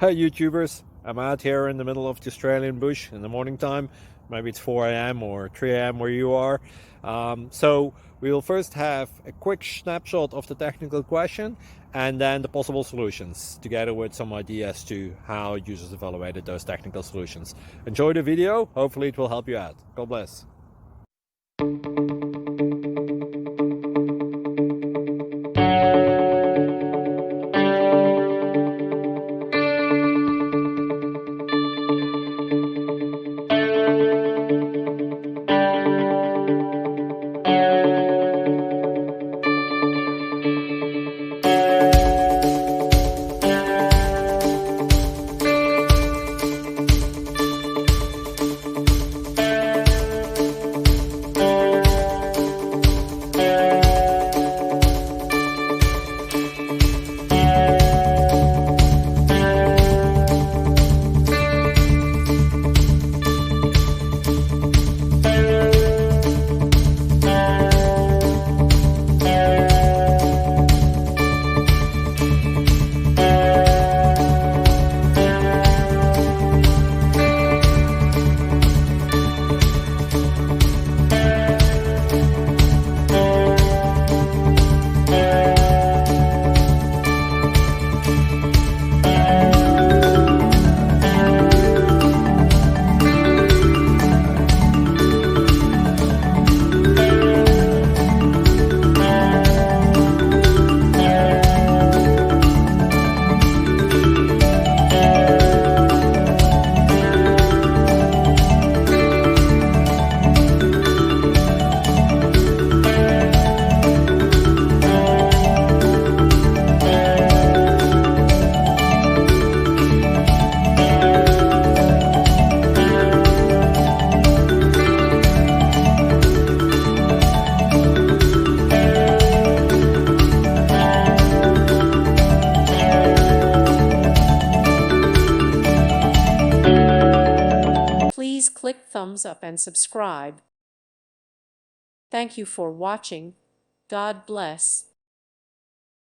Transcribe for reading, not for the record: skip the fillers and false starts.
Hey YouTubers, I'm out here in the middle of the Australian bush in the morning time. Maybe it's 4 a.m. or 3 a.m. where you are. So we'll first have a quick snapshot of the technical question and then the possible solutions, together with some ideas to how users evaluated those technical solutions. Enjoy the video, hopefully it will help you out. God bless. Please click thumbs up and subscribe. Thank you for watching. God bless.